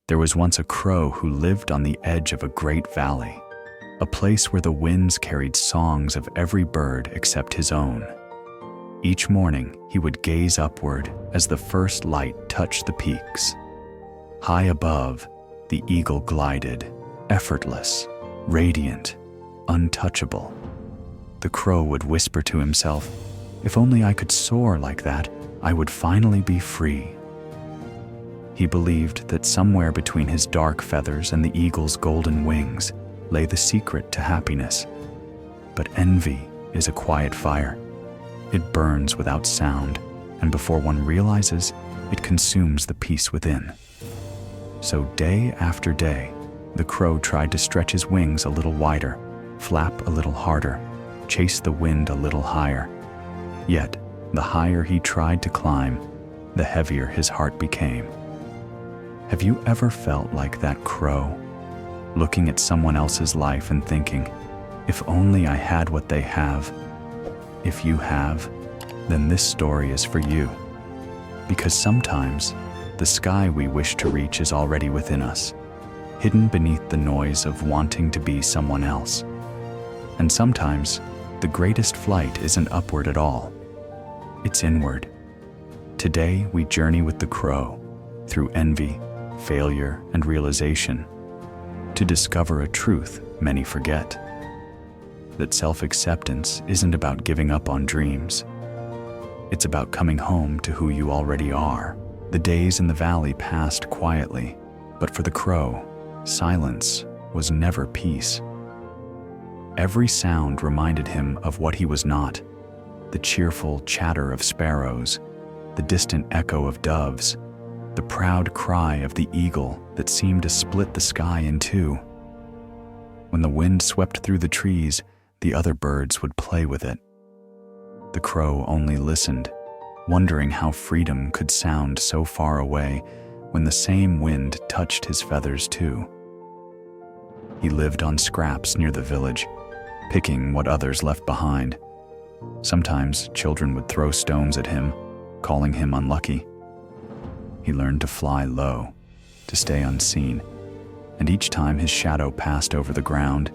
There was once a crow who lived on the edge of a great valley, a place where the winds carried songs of every bird except his own. Each morning, he would gaze upward as the first light touched the peaks. High above, the eagle glided, effortless, radiant, untouchable. The crow would whisper to himself, "If only I could soar like that, I would finally be free." He believed that somewhere between his dark feathers and the eagle's golden wings lay the secret to happiness. But envy is a quiet fire. It burns without sound, and before one realizes, it consumes the peace within. So day after day, the crow tried to stretch his wings a little wider, flap a little harder, chase the wind a little higher. Yet, the higher he tried to climb, the heavier his heart became. Have you ever felt like that crow, looking at someone else's life and thinking, "If only I had what they have"? If you have, then this story is for you. Because sometimes, the sky we wish to reach is already within us, hidden beneath the noise of wanting to be someone else. And sometimes, the greatest flight isn't upward at all. It's inward. Today, we journey with the crow, through envy, failure, and realization, to discover a truth many forget. That self-acceptance isn't about giving up on dreams. It's about coming home to who you already are. The days in the valley passed quietly, but for the crow, silence was never peace. Every sound reminded him of what he was not: the cheerful chatter of sparrows, the distant echo of doves, the proud cry of the eagle that seemed to split the sky in two. When the wind swept through the trees, the other birds would play with it. The crow only listened, wondering how freedom could sound so far away when the same wind touched his feathers too. He lived on scraps near the village, picking what others left behind. Sometimes children would throw stones at him, calling him unlucky. He learned to fly low, to stay unseen, and each time his shadow passed over the ground,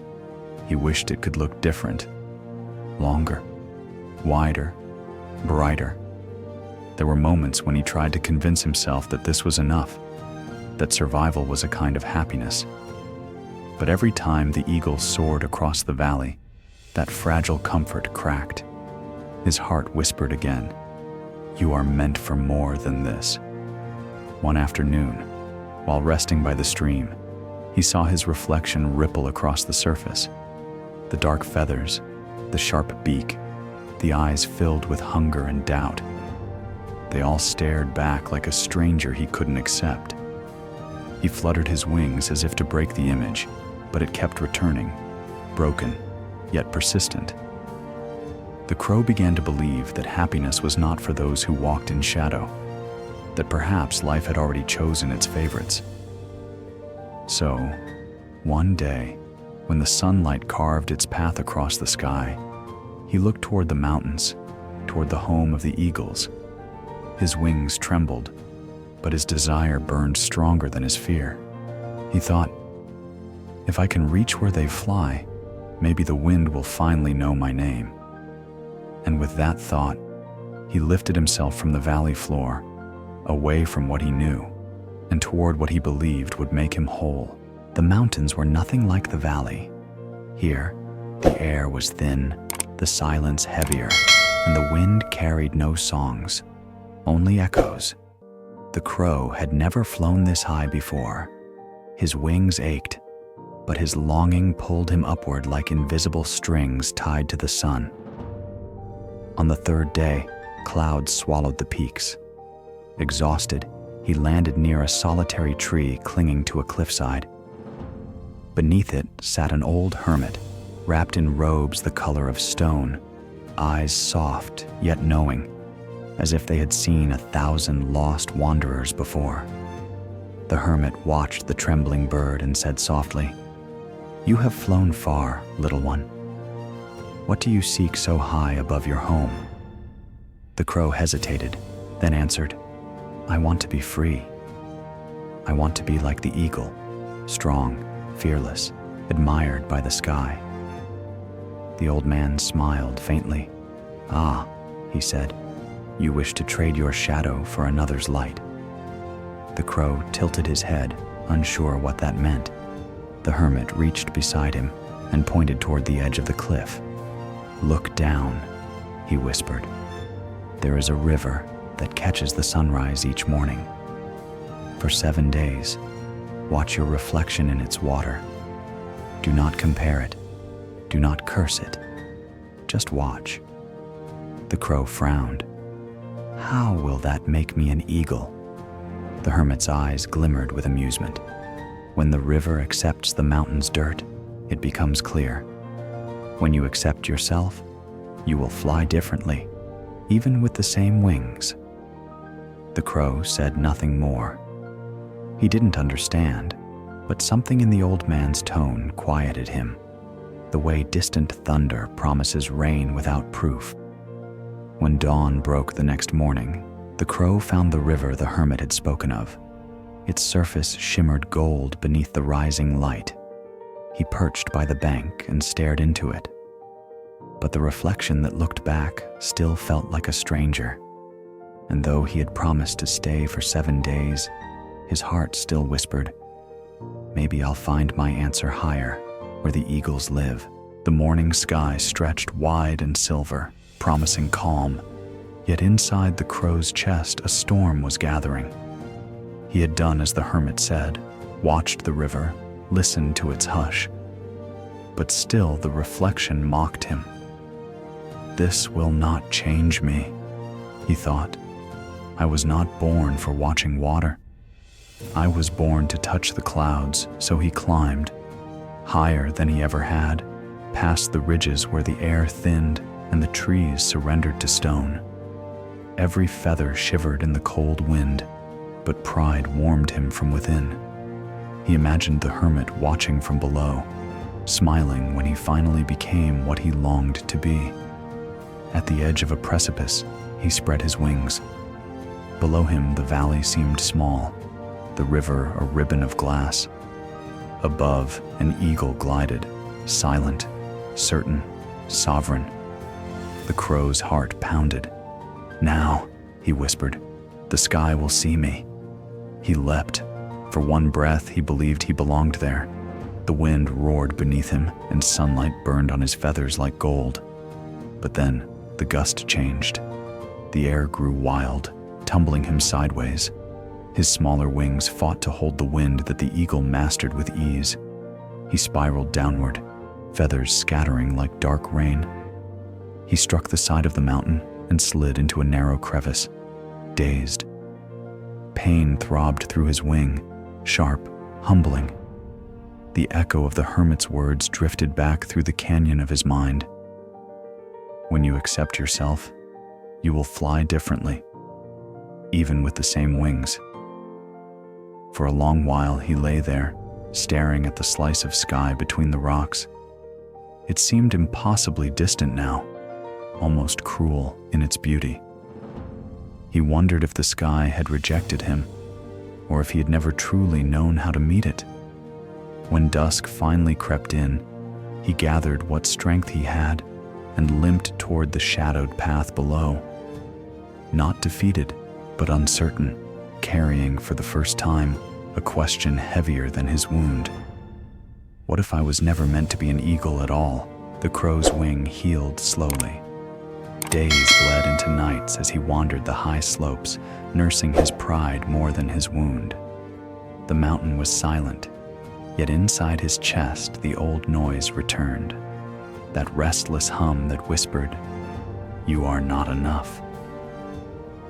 he wished it could look different, longer, wider, brighter. There were moments when he tried to convince himself that this was enough, that survival was a kind of happiness. But every time the eagle soared across the valley, that fragile comfort cracked. His heart whispered again, "You are meant for more than this." One afternoon, while resting by the stream, he saw his reflection ripple across the surface. The dark feathers, the sharp beak, the eyes filled with hunger and doubt. They all stared back like a stranger he couldn't accept. He fluttered his wings as if to break the image, but it kept returning, broken, yet persistent. The crow began to believe that happiness was not for those who walked in shadow, that perhaps life had already chosen its favorites. So, one day, when the sunlight carved its path across the sky, he looked toward the mountains, toward the home of the eagles. His wings trembled, but his desire burned stronger than his fear. He thought, "If I can reach where they fly, maybe the wind will finally know my name." And with that thought, he lifted himself from the valley floor, away from what he knew, and toward what he believed would make him whole. The mountains were nothing like the valley. Here, the air was thin, the silence heavier, and the wind carried no songs, only echoes. The crow had never flown this high before. His wings ached, but his longing pulled him upward like invisible strings tied to the sun. On the third day, clouds swallowed the peaks. Exhausted, he landed near a solitary tree clinging to a cliffside. Beneath it sat an old hermit, wrapped in robes the color of stone, eyes soft yet knowing, as if they had seen 1,000 lost wanderers before. The hermit watched the trembling bird and said softly, "You have flown far, little one. What do you seek so high above your home?" The crow hesitated, then answered, "I want to be free. I want to be like the eagle, strong, fearless, admired by the sky." The old man smiled faintly. "Ah," he said, "you wish to trade your shadow for another's light." The crow tilted his head, unsure what that meant. The hermit reached beside him and pointed toward the edge of the cliff. "Look down," he whispered. "There is a river that catches the sunrise each morning. For 7 days, watch your reflection in its water. Do not compare it. Do not curse it. Just watch." The crow frowned. "How will that make me an eagle?" The hermit's eyes glimmered with amusement. "When the river accepts the mountain's dirt, it becomes clear. When you accept yourself, you will fly differently, even with the same wings." The crow said nothing more. He didn't understand, but something in the old man's tone quieted him, the way distant thunder promises rain without proof. When dawn broke the next morning, the crow found the river the hermit had spoken of. Its surface shimmered gold beneath the rising light. He perched by the bank and stared into it. But the reflection that looked back still felt like a stranger. And though he had promised to stay for 7 days, his heart still whispered, "Maybe I'll find my answer higher, where the eagles live." The morning sky stretched wide and silver, promising calm. Yet inside the crow's chest a storm was gathering. He had done as the hermit said, watched the river, listened to its hush. But still the reflection mocked him. "This will not change me," he thought. "I was not born for watching water. I was born to touch the clouds," so he climbed, higher than he ever had, past the ridges where the air thinned and the trees surrendered to stone. Every feather shivered in the cold wind, but pride warmed him from within. He imagined the hermit watching from below, smiling when he finally became what he longed to be. At the edge of a precipice, he spread his wings. Below him, the valley seemed small, the river a ribbon of glass. Above, an eagle glided, silent, certain, sovereign. The crow's heart pounded. "Now," he whispered, "the sky will see me." He leapt. For one breath, he believed he belonged there. The wind roared beneath him, and sunlight burned on his feathers like gold. But then, the gust changed. The air grew wild, tumbling him sideways. His smaller wings fought to hold the wind that the eagle mastered with ease. He spiraled downward, feathers scattering like dark rain. He struck the side of the mountain and slid into a narrow crevice, dazed. Pain throbbed through his wing, sharp, humbling. The echo of the hermit's words drifted back through the canyon of his mind. When you accept yourself, you will fly differently, even with the same wings. For a long while he lay there, staring at the slice of sky between the rocks. It seemed impossibly distant now, almost cruel in its beauty. He wondered if the sky had rejected him, or if he had never truly known how to meet it. When dusk finally crept in, he gathered what strength he had and limped toward the shadowed path below. Not defeated, but uncertain, carrying for the first time a question heavier than his wound. What if I was never meant to be an eagle at all? The crow's wing healed slowly. Days bled into nights as he wandered the high slopes, nursing his pride more than his wound. The mountain was silent, yet inside his chest the old noise returned, that restless hum that whispered, "You are not enough."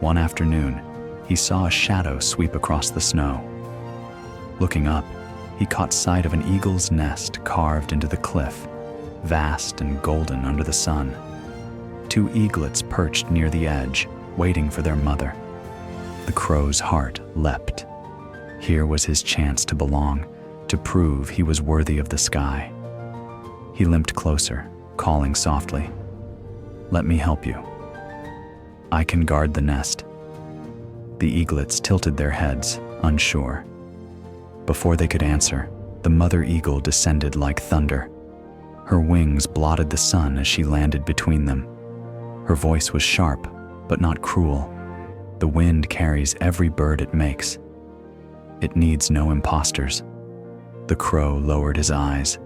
One afternoon, he saw a shadow sweep across the snow. Looking up, he caught sight of an eagle's nest carved into the cliff, vast and golden under the sun. 2 eaglets perched near the edge, waiting for their mother. The crow's heart leapt. Here was his chance to belong, to prove he was worthy of the sky. He limped closer, calling softly, "Let me help you. I can guard the nest. The eaglets tilted their heads, unsure. Before they could answer, the mother eagle descended like thunder. Her wings blotted the sun as she landed between them. Her voice was sharp, but not cruel. The wind carries every bird it makes. It needs no impostors. The crow lowered his eyes.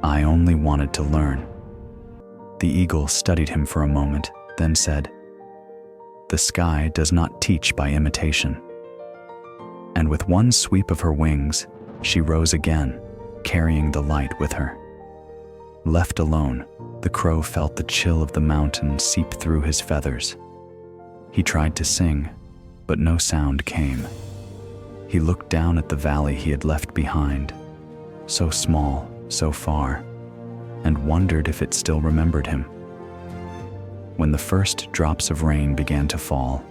I only wanted to learn. The eagle studied him for a moment, then said, "The sky does not teach by imitation." And with one sweep of her wings, she rose again, carrying the light with her. Left alone, the crow felt the chill of the mountain seep through his feathers. He tried to sing, but no sound came. He looked down at the valley he had left behind, so small, so far, and wondered if it still remembered him. When the first drops of rain began to fall,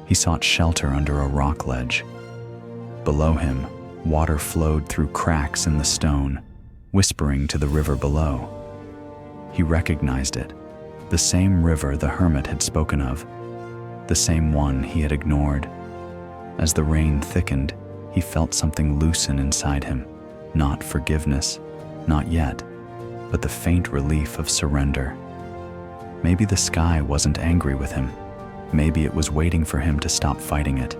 he sought shelter under a rock ledge. Below him, water flowed through cracks in the stone, whispering to the river below. He recognized it, the same river the hermit had spoken of, the same one he had ignored. As the rain thickened, he felt something loosen inside him, not forgiveness, not yet, but the faint relief of surrender. Maybe the sky wasn't angry with him. Maybe it was waiting for him to stop fighting it.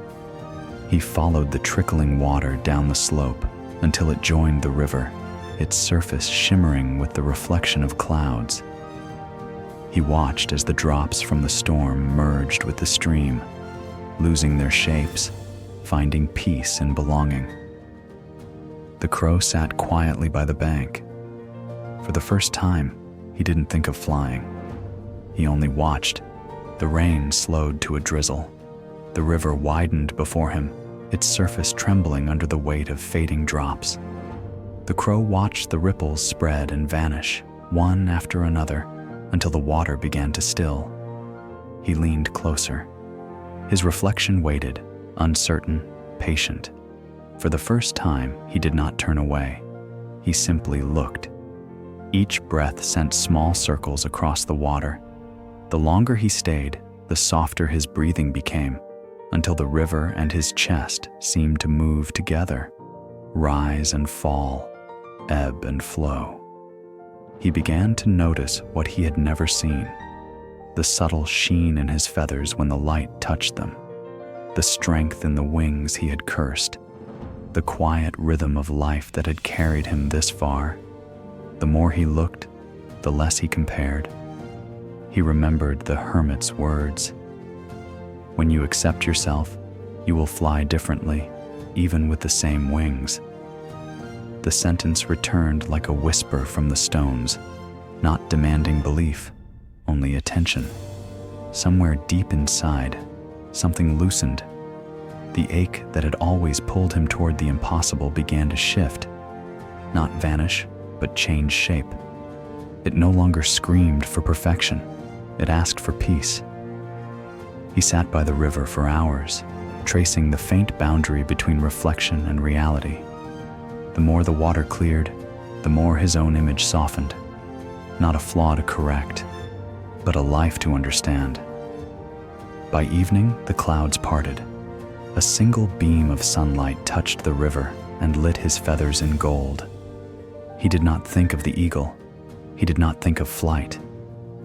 He followed the trickling water down the slope until it joined the river, its surface shimmering with the reflection of clouds. He watched as the drops from the storm merged with the stream, losing their shapes, finding peace and belonging. The crow sat quietly by the bank. For the first time, he didn't think of flying. He only watched. The rain slowed to a drizzle. The river widened before him, its surface trembling under the weight of fading drops. The crow watched the ripples spread and vanish, one after another, until the water began to still. He leaned closer. His reflection waited, uncertain, patient. For the first time, he did not turn away. He simply looked. Each breath sent small circles across the water. The longer he stayed, the softer his breathing became, until the river and his chest seemed to move together, rise and fall, ebb and flow. He began to notice what he had never seen, the subtle sheen in his feathers when the light touched them, the strength in the wings he had cursed, the quiet rhythm of life that had carried him this far. The more he looked, the less he compared. He remembered the hermit's words. When you accept yourself, you will fly differently, even with the same wings. The sentence returned like a whisper from the stones, not demanding belief, only attention. Somewhere deep inside, something loosened. The ache that had always pulled him toward the impossible began to shift, not vanish, but change shape. It no longer screamed for perfection. It asked for peace. He sat by the river for hours, tracing the faint boundary between reflection and reality. The more the water cleared, the more his own image softened. Not a flaw to correct, but a life to understand. By evening, the clouds parted. A single beam of sunlight touched the river and lit his feathers in gold. He did not think of the eagle. He did not think of flight.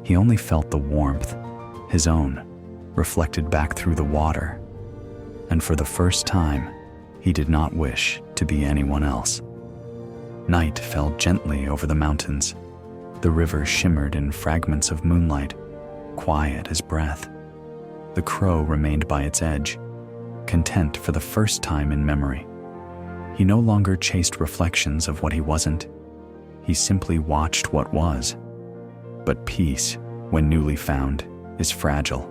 He only felt the warmth, his own, reflected back through the water. And for the first time, he did not wish to be anyone else. Night fell gently over the mountains. The river shimmered in fragments of moonlight, quiet as breath. The crow remained by its edge, content for the first time in memory. He no longer chased reflections of what he wasn't. He simply watched what was. But peace, when newly found, is fragile.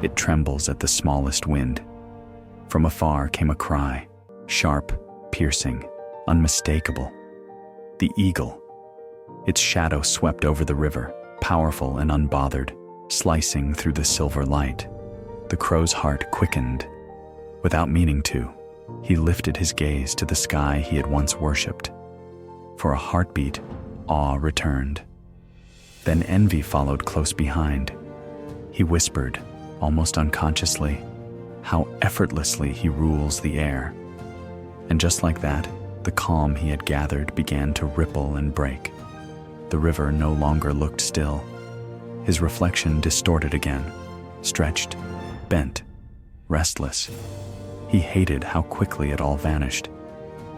It trembles at the smallest wind. From afar came a cry, sharp, piercing, unmistakable. The eagle. Its shadow swept over the river, powerful and unbothered, slicing through the silver light. The crow's heart quickened. Without meaning to, he lifted his gaze to the sky he had once worshipped. For a heartbeat, awe returned. Then envy followed close behind. He whispered, almost unconsciously, how effortlessly he rules the air. And just like that, the calm he had gathered began to ripple and break. The river no longer looked still. His reflection distorted again, stretched, bent, restless. He hated how quickly it all vanished,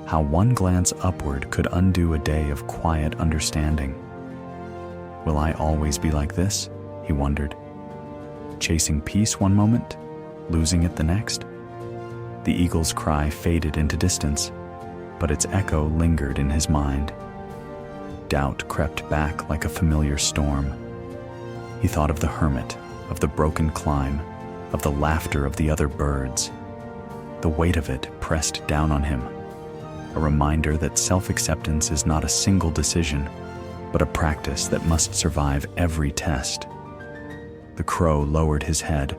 how one glance upward could undo a day of quiet understanding. Will I always be like this? He wondered. Chasing peace one moment, losing it the next? The eagle's cry faded into distance, but its echo lingered in his mind. Doubt crept back like a familiar storm. He thought of the hermit, of the broken climb, of the laughter of the other birds. The weight of it pressed down on him, a reminder that self-acceptance is not a single decision, but a practice that must survive every test. The crow lowered his head,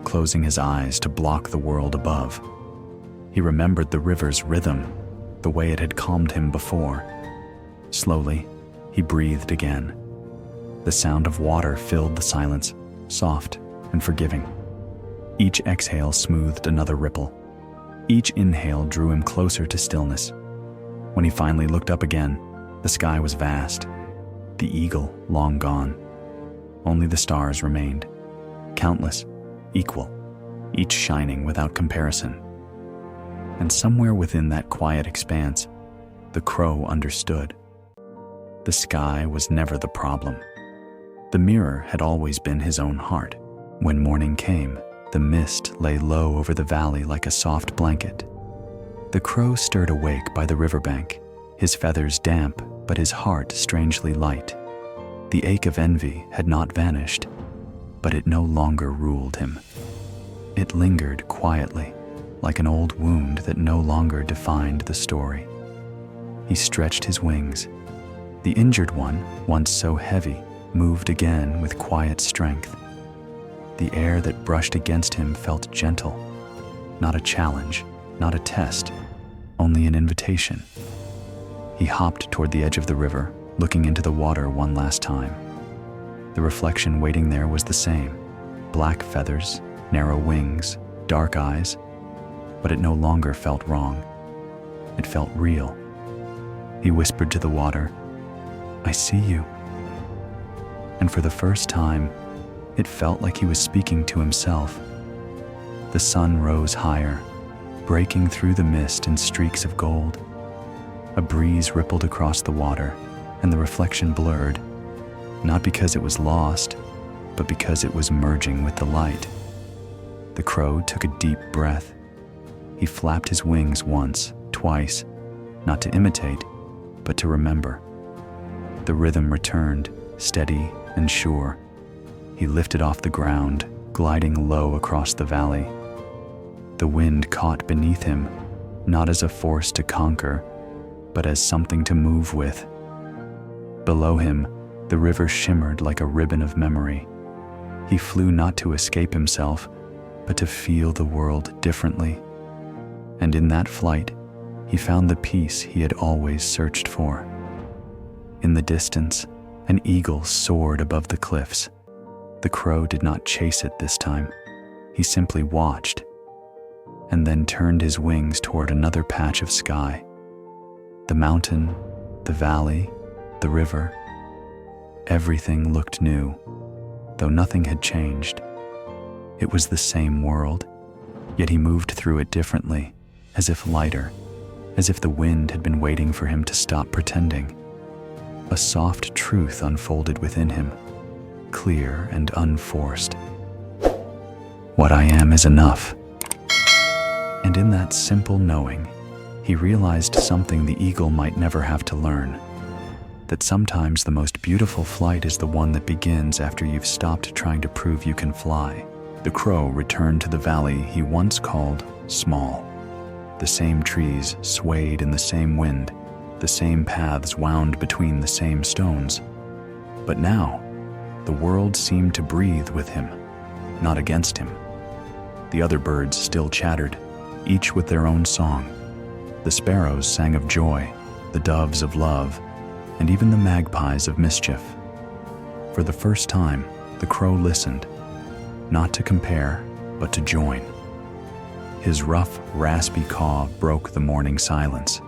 closing his eyes to block the world above. He remembered the river's rhythm, the way it had calmed him before. Slowly, he breathed again. The sound of water filled the silence, soft and forgiving. Each exhale smoothed another ripple. Each inhale drew him closer to stillness. When he finally looked up again, the sky was vast, the eagle long gone. Only the stars remained, countless, equal, each shining without comparison. And somewhere within that quiet expanse, the crow understood. The sky was never the problem. The mirror had always been his own heart. When morning came, the mist lay low over the valley like a soft blanket. The crow stirred awake by the riverbank, his feathers damp, but his heart strangely light. The ache of envy had not vanished, but it no longer ruled him. It lingered quietly, like an old wound that no longer defined the story. He stretched his wings. The injured one, once so heavy, moved again with quiet strength. The air that brushed against him felt gentle, not a challenge, not a test, only an invitation. He hopped toward the edge of the river, looking into the water one last time. The reflection waiting there was the same: black feathers, narrow wings, dark eyes, but it no longer felt wrong. It felt real. He whispered to the water, "I see you." And for the first time, it felt like he was speaking to himself. The sun rose higher, breaking through the mist in streaks of gold. A breeze rippled across the water, and the reflection blurred, not because it was lost, but because it was merging with the light. The crow took a deep breath. He flapped his wings once, twice, not to imitate, but to remember. The rhythm returned, steady and sure. He lifted off the ground, gliding low across the valley. The wind caught beneath him, not as a force to conquer, but as something to move with. Below him, the river shimmered like a ribbon of memory. He flew not to escape himself, but to feel the world differently. And in that flight, he found the peace he had always searched for. In the distance, an eagle soared above the cliffs. The crow did not chase it this time. He simply watched, and then turned his wings toward another patch of sky. The mountain, the valley, the river, everything looked new, though nothing had changed. It was the same world, yet he moved through it differently, as if lighter, as if the wind had been waiting for him to stop pretending. A soft truth unfolded within him, clear and unforced. What I am is enough. And in that simple knowing, he realized something the eagle might never have to learn: that sometimes the most beautiful flight is the one that begins after you've stopped trying to prove you can fly. The crow returned to the valley he once called small. The same trees swayed in the same wind, the same paths wound between the same stones. But now, the world seemed to breathe with him, not against him. The other birds still chattered, each with their own song. The sparrows sang of joy, the doves of love, and even the magpies of mischief. For the first time, the crow listened, not to compare, but to join. His rough, raspy caw broke the morning silence.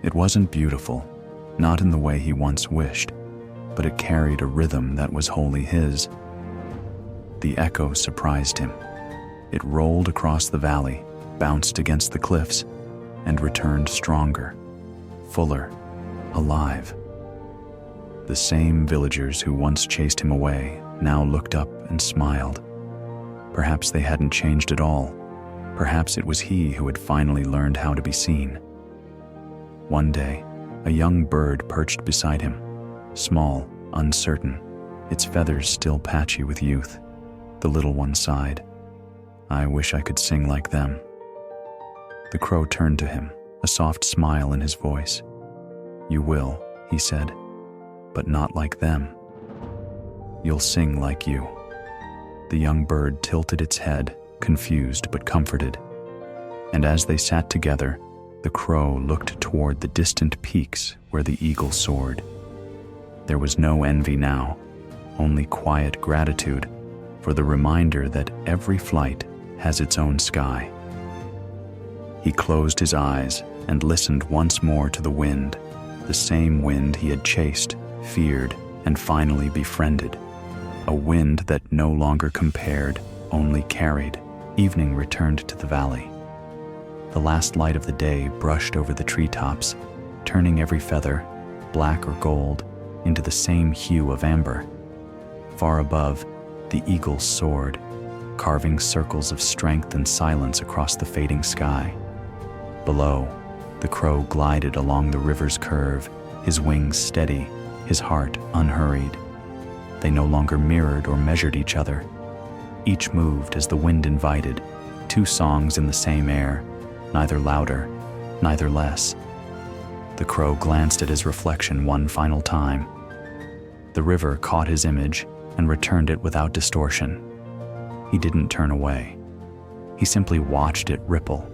It wasn't beautiful, not in the way he once wished, but it carried a rhythm that was wholly his. The echo surprised him. It rolled across the valley, bounced against the cliffs, and returned stronger, fuller, alive. The same villagers who once chased him away now looked up and smiled. Perhaps they hadn't changed at all. Perhaps it was he who had finally learned how to be seen. One day, a young bird perched beside him, small, uncertain, its feathers still patchy with youth. The little one sighed, "I wish I could sing like them." The crow turned to him, a soft smile in his voice. "You will," he said, "but not like them. You'll sing like you." The young bird tilted its head, confused but comforted. And as they sat together, the crow looked toward the distant peaks where the eagle soared. There was no envy now, only quiet gratitude for the reminder that every flight has its own sky. He closed his eyes and listened once more to the wind, the same wind he had chased, feared, and finally befriended. A wind that no longer compared, only carried. Evening returned to the valley. The last light of the day brushed over the treetops, turning every feather, black or gold, into the same hue of amber. Far above, the eagle soared, carving circles of strength and silence across the fading sky. Below, the crow glided along the river's curve, his wings steady, his heart unhurried. They no longer mirrored or measured each other. Each moved as the wind invited, two songs in the same air, neither louder, neither less. The crow glanced at his reflection one final time. The river caught his image and returned it without distortion. He didn't turn away. He simply watched it ripple,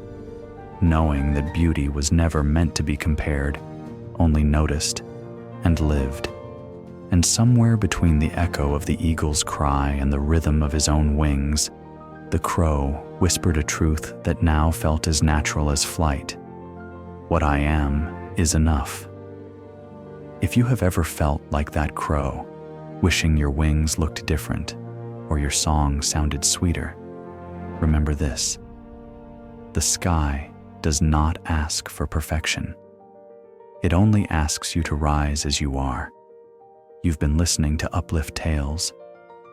knowing that beauty was never meant to be compared, only noticed and lived. And somewhere between the echo of the eagle's cry and the rhythm of his own wings, the crow whispered a truth that now felt as natural as flight. What I am is enough. If you have ever felt like that crow, wishing your wings looked different or your song sounded sweeter, remember this: the sky does not ask for perfection. It only asks you to rise as you are. You've been listening to Uplyft Tales,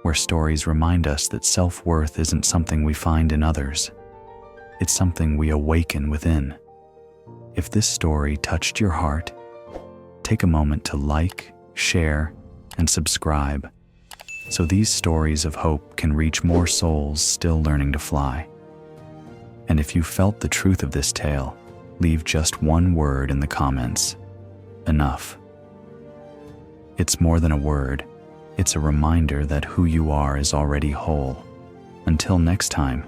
where stories remind us that self-worth isn't something we find in others. It's something we awaken within. If this story touched your heart, take a moment to like, share, and subscribe, so these stories of hope can reach more souls still learning to fly. And if you felt the truth of this tale, leave just one word in the comments: enough. It's more than a word. It's a reminder that who you are is already whole. Until next time,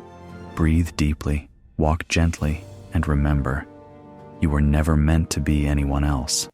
breathe deeply, walk gently, and remember, you were never meant to be anyone else.